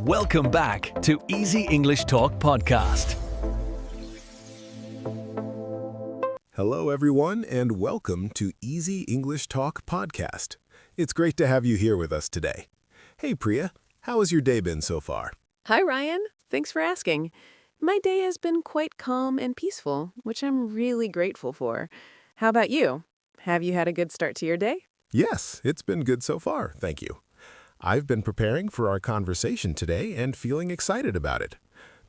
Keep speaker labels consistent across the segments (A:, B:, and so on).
A: Welcome back to Easy English Talk podcast.
B: Hello, everyone, and welcome to Easy English Talk podcast. It's great to have you here with us today. Hey, Priya, how has your day been so far?
C: Hi, Ryan. Thanks for asking. My day has been quite calm and peaceful, which I'm really grateful for. How about you? Have you had a good start to your day?
B: Yes, it's been good so far, thank you. I've been preparing for our conversation today and feeling excited about it.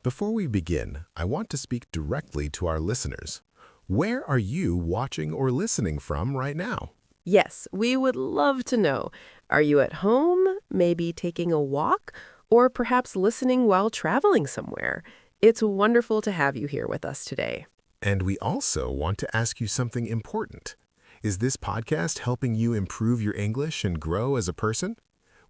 B: Before we begin, I want to speak directly to our listeners. Where are you watching or listening from right now?
C: Yes, we would love to know. Are you at home, maybe taking a walk, or perhaps listening while traveling somewhere? It's wonderful to have you here with us today.
B: And we also want to ask you something important. Is this podcast helping you improve your English and grow as a person?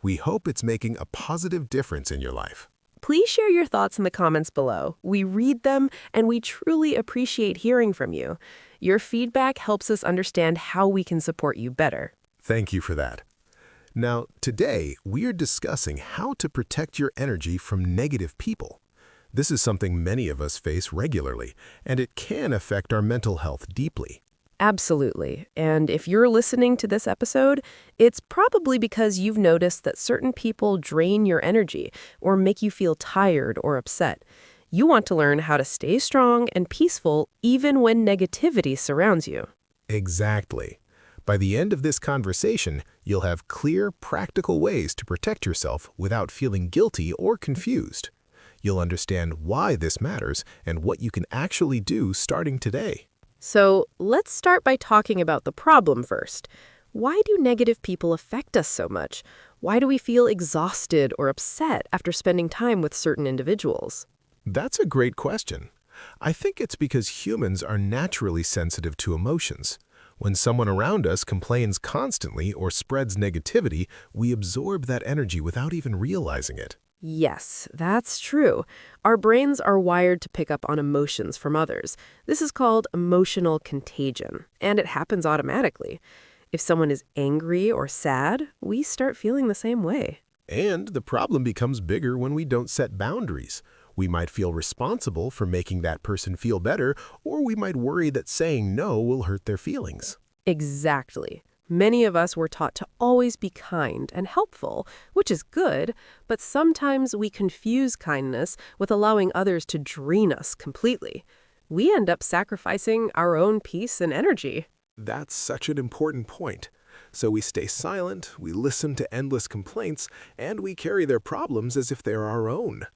B: We hope it's making a positive difference in your life.
C: Please share your thoughts in the comments below. We read them, and we truly appreciate hearing from you. Your feedback helps us understand how we can support you better.
B: Thank you for that. Now, today, we are discussing how to protect your energy from negative people. This is something many of us face regularly, and it can affect our mental health deeply.
C: Absolutely. And if you're listening to this episode, it's probably because you've noticed that certain people drain your energy or make you feel tired or upset. You want to learn how to stay strong and peaceful even when negativity surrounds you.
B: Exactly. By the end of this conversation, you'll have clear, practical ways to protect yourself without feeling guilty or confused. You'll understand why this matters and what you can actually do starting today.
C: So let's start by talking about the problem first. Why do negative people affect us so much? Why do we feel exhausted or upset after spending time with certain individuals?
B: That's a great question. I think it's because humans are naturally sensitive to emotions. When someone around us complains constantly or spreads negativity, we absorb that energy without even realizing it.
C: Yes, that's true. Our brains are wired to pick up on emotions from others. This is called emotional contagion, and it happens automatically. If someone is angry or sad, we start feeling the same way.
B: And the problem becomes bigger when we don't set boundaries. We might feel responsible for making that person feel better, or we might worry that saying no will hurt their feelings.
C: Exactly. Many of us were taught to always be kind and helpful, which is good, but sometimes we confuse kindness with allowing others to drain us completely. We end up sacrificing our own peace and energy.
B: That's such an important point. So we stay silent, we listen to endless complaints, and we carry their problems as if they're our own.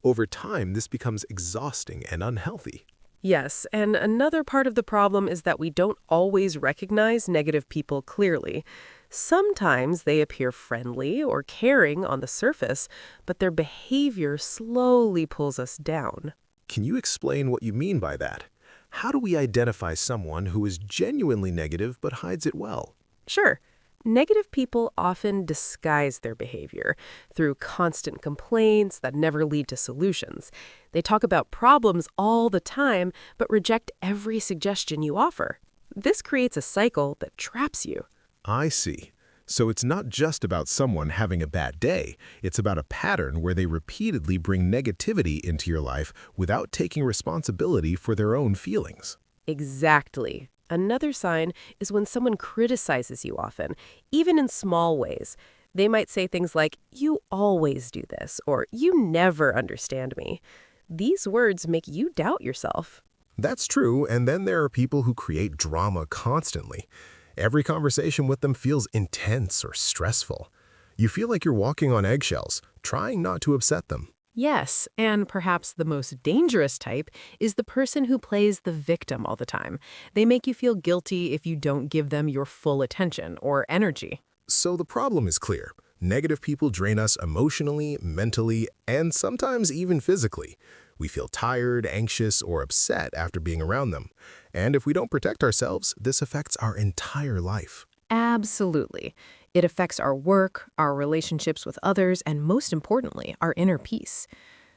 B: Over time, this becomes exhausting and unhealthy.
C: Yes, and another part of the problem is that we don't always recognize negative people clearly. Sometimes they appear friendly or caring on the surface, but their behavior slowly pulls us down.
B: Can you explain what you mean by that? How do we identify someone who is genuinely negative but hides it well?
C: Sure. Negative people often disguise their behavior through constant complaints that never lead to solutions. They talk about problems all the time, but reject every suggestion you offer. This creates a cycle that traps you.
B: I see. So it's not just about someone having a bad day. It's about a pattern where they repeatedly bring negativity into your life without taking responsibility for their own feelings.
C: Exactly. Another sign is when someone criticizes you often, even in small ways. They might say things like, "You always do this," or "You never understand me." These words make you doubt yourself.
B: That's true, and then there are people who create drama constantly. Every conversation with them feels intense or stressful. You feel like you're walking on eggshells, trying not to upset them.
C: Yes, and perhaps the most dangerous type is the person who plays the victim all the time. They make you feel guilty if you don't give them your full attention or energy.
B: So the problem is clear. Negative people drain us emotionally, mentally, and sometimes even physically. We feel tired, anxious, or upset after being around them. And if we don't protect ourselves, this affects our entire life.
C: Absolutely. It affects our work, our relationships with others, and most importantly, our inner peace.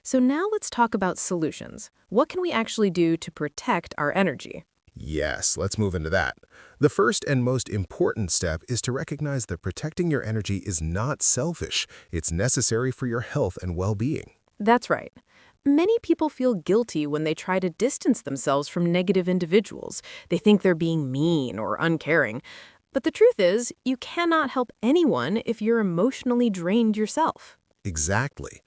C: So now let's talk about solutions. What can we actually do to protect our energy?
B: Yes, let's move into that. The first and most important step is to recognize that protecting your energy is not selfish. It's necessary for your health and well-being.
C: That's right. Many people feel guilty when they try to distance themselves from negative individuals. They think they're being mean or uncaring. But the truth is, you cannot help anyone if you're emotionally drained yourself.
B: Exactly.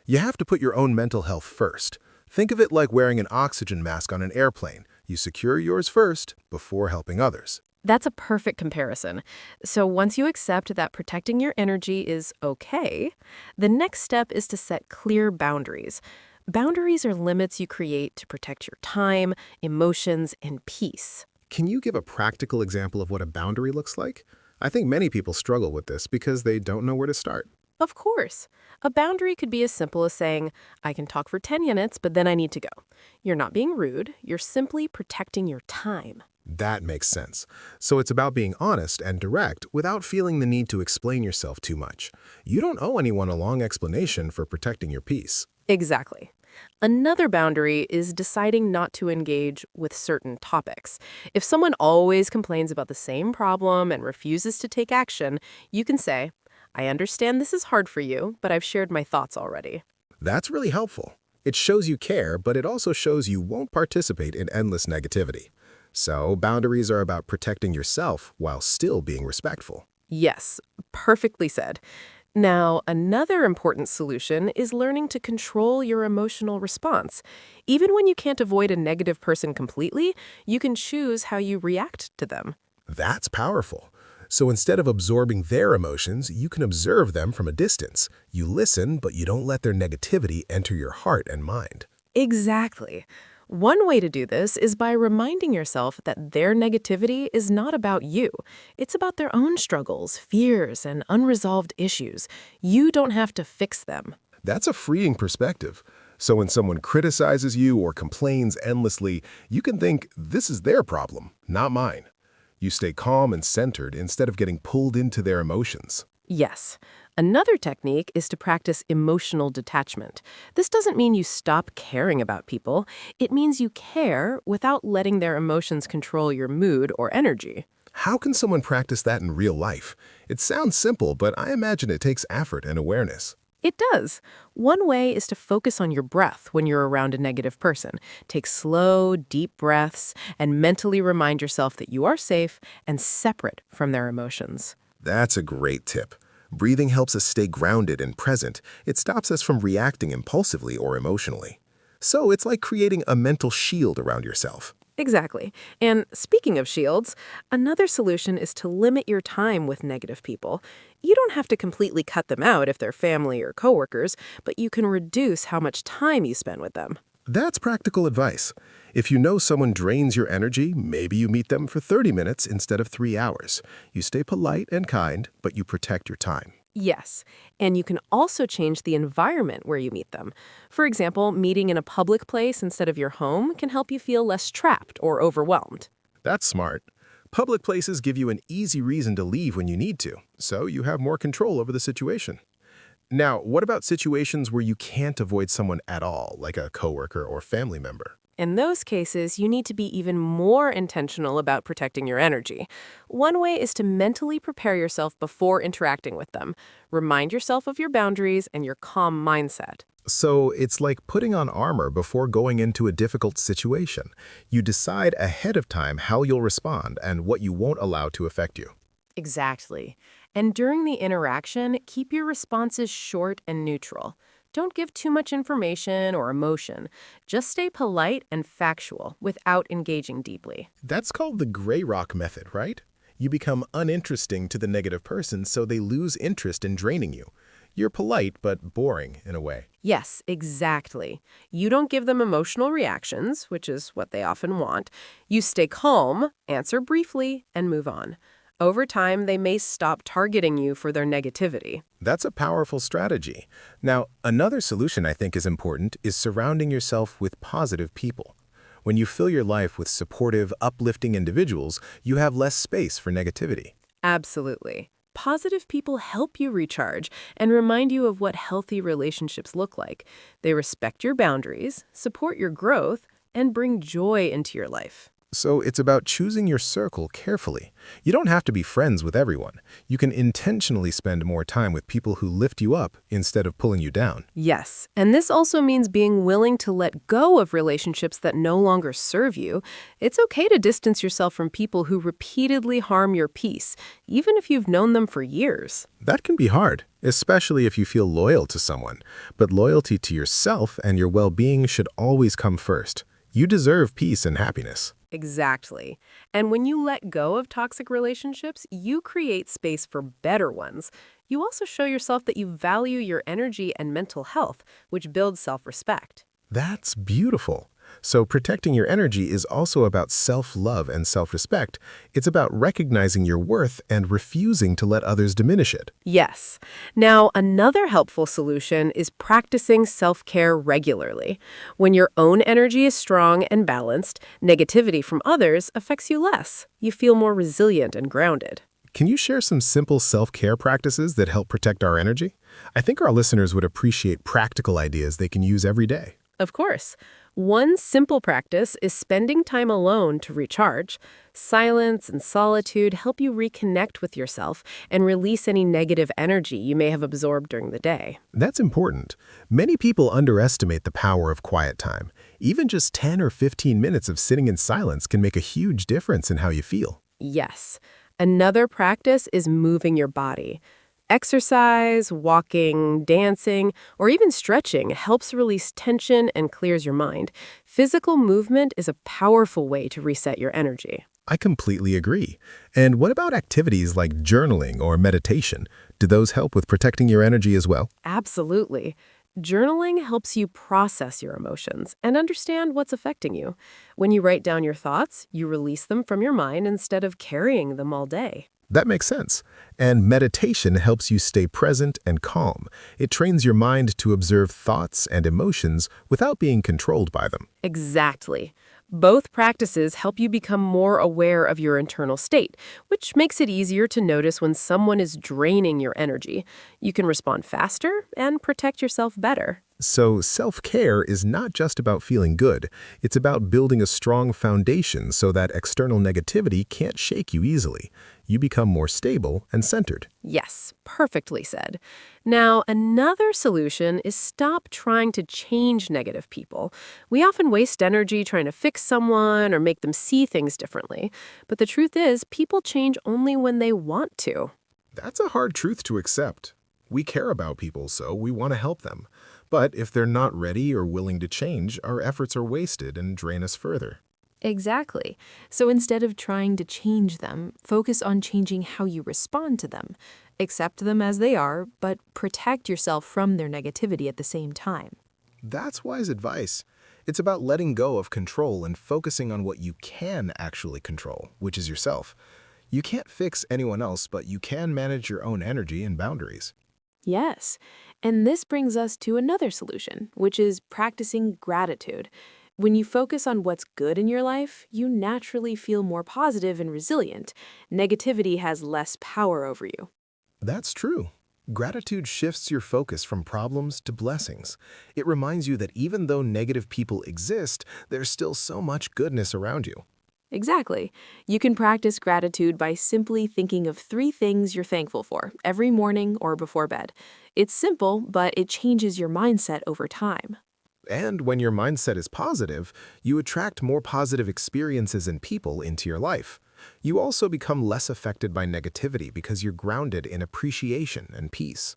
B: You have to put your own mental health first. Think of it like wearing an oxygen mask on an airplane. You secure yours first before helping others.
C: That's a perfect comparison. So once you accept that protecting your energy is okay, the next step is to set clear boundaries. Boundaries are limits you create to protect your time, emotions, and peace.
B: Can you give a practical example of what a boundary looks like? I think many people struggle with this because they don't know where to start.
C: Of course. A boundary could be as simple as saying, I can talk for 10 minutes, but then I need to go. You're not being rude, you're simply protecting your time.
B: That makes sense. So it's about being honest and direct without feeling the need to explain yourself too much. You don't owe anyone a long explanation for protecting your peace.
C: Exactly. Another boundary is deciding not to engage with certain topics. If someone always complains about the same problem and refuses to take action, you can say, I understand this is hard for you, but I've shared my thoughts already.
B: That's really helpful. It shows you care, but it also shows you won't participate in endless negativity. So boundaries are about protecting yourself while still being respectful.
C: Yes, perfectly said. Now, another important solution is learning to control your emotional response. Even when you can't avoid a negative person completely, you can choose how you react to them.
B: That's powerful. So instead of absorbing their emotions, you can observe them from a distance. You listen, but you don't let their negativity enter your heart and mind.
C: Exactly. One way to do this is by reminding yourself that their negativity is not about you. It's about their own struggles, fears, and unresolved issues. You don't have to fix them.
B: That's a freeing perspective. So when someone criticizes you or complains endlessly, you can think, this is their problem, not mine. You stay calm and centered instead of getting pulled into their emotions.
C: Yes. Another technique is to practice emotional detachment. This doesn't mean you stop caring about people. It means you care without letting their emotions control your mood or energy.
B: How can someone practice that in real life? It sounds simple, but I imagine it takes effort and awareness.
C: It does. One way is to focus on your breath when you're around a negative person. Take slow, deep breaths and mentally remind yourself that you are safe and separate from their emotions.
B: That's a great tip. Breathing helps us stay grounded and present. It stops us from reacting impulsively or emotionally. So it's like creating a mental shield around yourself.
C: Exactly. And speaking of shields, another solution is to limit your time with negative people. You don't have to completely cut them out if they're family or coworkers, but you can reduce how much time you spend with them.
B: That's practical advice. If you know someone drains your energy, maybe you meet them for 30 minutes instead of 3 hours. You stay polite and kind, but you protect your time.
C: Yes, and you can also change the environment where you meet them. For example, meeting in a public place instead of your home can help you feel less trapped or overwhelmed.
B: That's smart. Public places give you an easy reason to leave when you need to, so you have more control over the situation. Now, what about situations where you can't avoid someone at all, like a coworker or family member?
C: In those cases, you need to be even more intentional about protecting your energy. One way is to mentally prepare yourself before interacting with them. Remind yourself of your boundaries and your calm mindset.
B: So it's like putting on armor before going into a difficult situation. You decide ahead of time how you'll respond and what you won't allow to affect you.
C: Exactly. And during the interaction, keep your responses short and neutral. Don't give too much information or emotion. Just stay polite and factual without engaging deeply.
B: That's called the gray rock method, right? You become uninteresting to the negative person so they lose interest in draining you. You're polite but boring in a way.
C: Yes, exactly. You don't give them emotional reactions, which is what they often want. You stay calm, answer briefly, and move on. Over time, they may stop targeting you for their negativity.
B: That's a powerful strategy. Now, another solution I think is important is surrounding yourself with positive people. When you fill your life with supportive, uplifting individuals, you have less space for negativity.
C: Absolutely. Positive people help you recharge and remind you of what healthy relationships look like. They respect your boundaries, support your growth, and bring joy into your life.
B: So it's about choosing your circle carefully. You don't have to be friends with everyone. You can intentionally spend more time with people who lift you up instead of pulling you down.
C: Yes, and this also means being willing to let go of relationships that no longer serve you. It's okay to distance yourself from people who repeatedly harm your peace, even if you've known them for years.
B: That can be hard, especially if you feel loyal to someone. But loyalty to yourself and your well-being should always come first. You deserve peace and happiness.
C: Exactly. And when you let go of toxic relationships, you create space for better ones. You also show yourself that you value your energy and mental health, which builds self-respect.
B: That's beautiful. So protecting your energy is also about self-love and self-respect. It's about recognizing your worth and refusing to let others diminish it.
C: Yes. Now, another helpful solution is practicing self-care regularly. When your own energy is strong and balanced, negativity from others affects you less. You feel more resilient and grounded.
B: Can you share some simple self-care practices that help protect our energy? I think our listeners would appreciate practical ideas they can use every day.
C: Of course. One simple practice is spending time alone to recharge. Silence and solitude help you reconnect with yourself and release any negative energy you may have absorbed during the day.
B: That's important. Many people underestimate the power of quiet time. Even just 10 or 15 minutes of sitting in silence can make a huge difference in how you feel.
C: Yes. Another practice is moving your body. Exercise, walking, dancing, or even stretching helps release tension and clears your mind. Physical movement is a powerful way to reset your energy.
B: I completely agree. And what about activities like journaling or meditation? Do those help with protecting your energy as well?
C: Absolutely. Journaling helps you process your emotions and understand what's affecting you. When you write down your thoughts, you release them from your mind instead of carrying them all day.
B: That makes sense. And meditation helps you stay present and calm. It trains your mind to observe thoughts and emotions without being controlled by them.
C: Exactly. Both practices help you become more aware of your internal state, which makes it easier to notice when someone is draining your energy. You can respond faster and protect yourself better.
B: So self-care is not just about feeling good. It's about building a strong foundation so that external negativity can't shake you easily. You become more stable and centered.
C: Yes, perfectly said. Now, another solution is stop trying to change negative people. We often waste energy trying to fix someone or make them see things differently. But the truth is, people change only when they want to.
B: That's a hard truth to accept. We care about people, so we want to help them. But if they're not ready or willing to change, our efforts are wasted and drain us further.
D: Exactly. So instead of trying to change them, focus on changing how you respond to them. Accept them as they are, but protect yourself from their negativity at the same time.
B: That's wise advice. It's about letting go of control and focusing on what you can actually control, which is yourself. You can't fix anyone else, but you can manage your own energy and boundaries.
D: Yes. And this brings us to another solution, which is practicing gratitude. When you focus on what's good in your life, you naturally feel more positive and resilient. Negativity has less power over you.
B: That's true. Gratitude shifts your focus from problems to blessings. It reminds you that even though negative people exist, there's still so much goodness around you.
D: Exactly. You can practice gratitude by simply thinking of 3 things you're thankful for every morning or before bed. It's simple, but it changes your mindset over time.
B: And when your mindset is positive, you attract more positive experiences and people into your life. You also become less affected by negativity because you're grounded in appreciation and peace.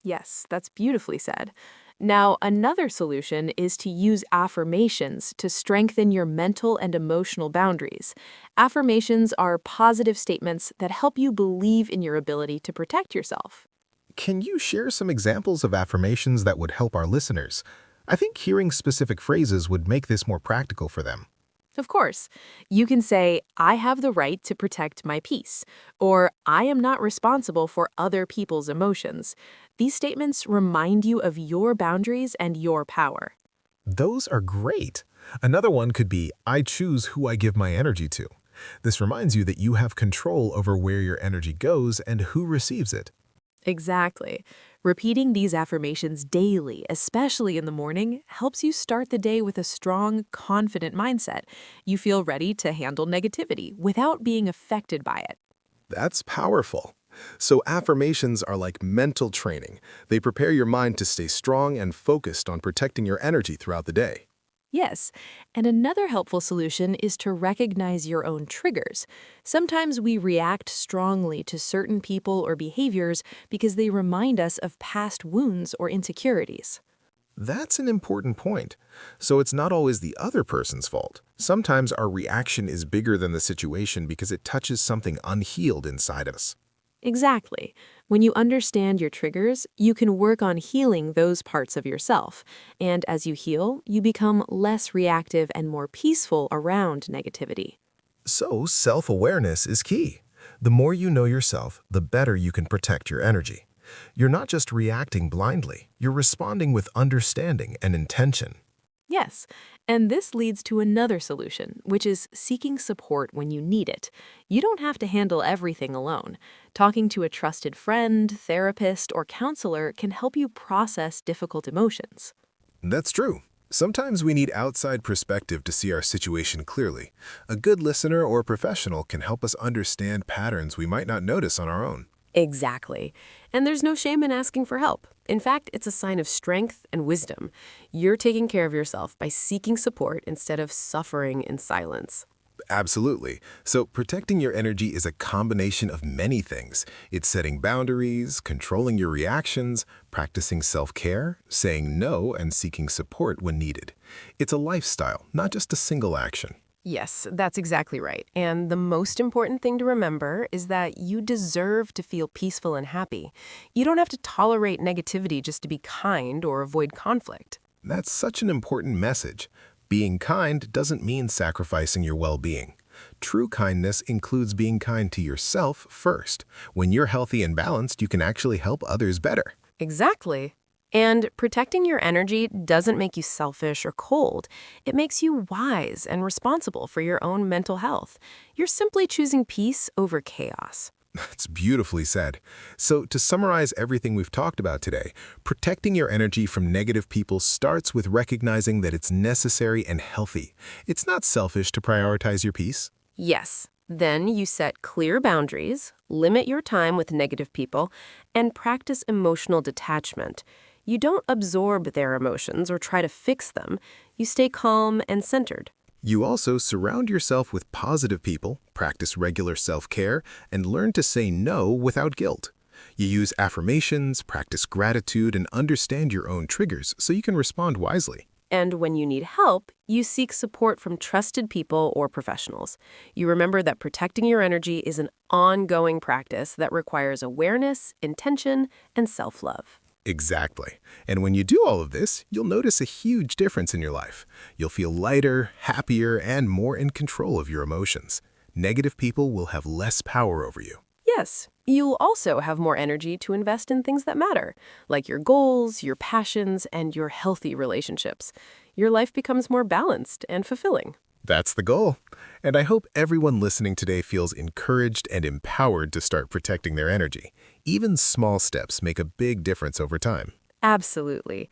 D: Yes, that's beautifully said. Now, another solution is to use affirmations to strengthen your mental and emotional boundaries. Affirmations are positive statements that help you believe in your ability to protect yourself.
B: Can you share some examples of affirmations that would help our listeners? I think hearing specific phrases would make this more practical for them.
D: Of course, you can say, I have the right to protect my peace, or I am not responsible for other people's emotions. These statements remind you of your boundaries and your power.
B: Those are great. Another one could be, I choose who I give my energy to. This reminds you that you have control over where your energy goes and who receives it.
D: Exactly. Repeating these affirmations daily, especially in the morning, helps you start the day with a strong, confident mindset. You feel ready to handle negativity without being affected by it.
B: That's powerful. So affirmations are like mental training. They prepare your mind to stay strong and focused on protecting your energy throughout the day.
D: Yes, and another helpful solution is to recognize your own triggers. Sometimes we react strongly to certain people or behaviors because they remind us of past wounds or insecurities.
B: That's an important point. So it's not always the other person's fault. Sometimes our reaction is bigger than the situation because it touches something unhealed inside us.
D: Exactly. When you understand your triggers, you can work on healing those parts of yourself. And as you heal, you become less reactive and more peaceful around negativity.
B: So self-awareness is key. The more you know yourself, the better you can protect your energy. You're not just reacting blindly, you're responding with understanding and intention.
D: Yes, and this leads to another solution, which is seeking support when you need it. You don't have to handle everything alone. Talking to a trusted friend, therapist, or counselor can help you process difficult emotions.
B: That's true. Sometimes we need outside perspective to see our situation clearly. A good listener or professional can help us understand patterns we might not notice on our own.
C: Exactly. And there's no shame in asking for help. In fact, it's a sign of strength and wisdom. You're taking care of yourself by seeking support instead of suffering in silence.
B: Absolutely. So protecting your energy is a combination of many things. It's setting boundaries, controlling your reactions, practicing self-care, saying no, and seeking support when needed. It's a lifestyle, not just a single action.
C: Yes, that's exactly right. And the most important thing to remember is that you deserve to feel peaceful and happy. You don't have to tolerate negativity just to be kind or avoid conflict.
B: That's such an important message. Being kind doesn't mean sacrificing your well-being. True kindness includes being kind to yourself first. When you're healthy and balanced, you can actually help others better.
C: Exactly. And protecting your energy doesn't make you selfish or cold. It makes you wise and responsible for your own mental health. You're simply choosing peace over chaos.
B: That's beautifully said. So to summarize everything we've talked about today, protecting your energy from negative people starts with recognizing that it's necessary and healthy. It's not selfish to prioritize your peace.
C: Yes. Then you set clear boundaries, limit your time with negative people, and practice emotional detachment. You don't absorb their emotions or try to fix them. You stay calm and centered.
B: You also surround yourself with positive people, practice regular self-care, and learn to say no without guilt. You use affirmations, practice gratitude, and understand your own triggers so you can respond wisely.
C: And when you need help, you seek support from trusted people or professionals. You remember that protecting your energy is an ongoing practice that requires awareness, intention, and self-love.
B: Exactly. And when you do all of this, you'll notice a huge difference in your life. You'll feel lighter, happier, and more in control of your emotions. Negative people will have less power over you.
C: Yes, you'll also have more energy to invest in things that matter, like your goals, your passions, and your healthy relationships. Your life becomes more balanced and fulfilling.
B: That's the goal. And I hope everyone listening today feels encouraged and empowered to start protecting their energy. Even small steps make a big difference over time.
C: Absolutely.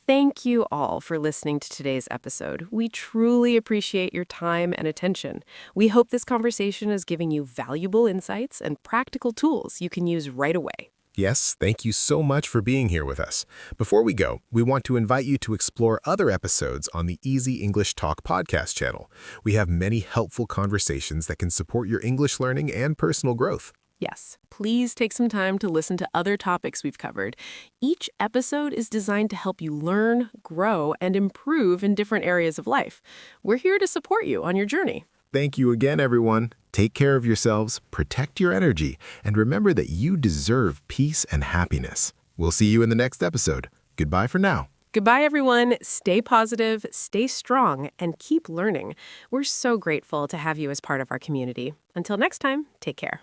C: Thank you all for listening to today's episode. We truly appreciate your time and attention. We hope this conversation is giving you valuable insights and practical tools you can use right away.
B: Yes, thank you so much for being here with us. Before we go, we want to invite you to explore other episodes on the Easy English Talk podcast channel. We have many helpful conversations that can support your English learning and personal growth.
C: Yes, please take some time to listen to other topics we've covered. Each episode is designed to help you learn, grow, and improve in different areas of life. We're here to support you on your journey.
B: Thank you again, everyone. Take care of yourselves, protect your energy, and remember that you deserve peace and happiness. We'll see you in the next episode. Goodbye for now.
C: Goodbye, everyone. Stay positive, stay strong, and keep learning. We're so grateful to have you as part of our community. Until next time, take care.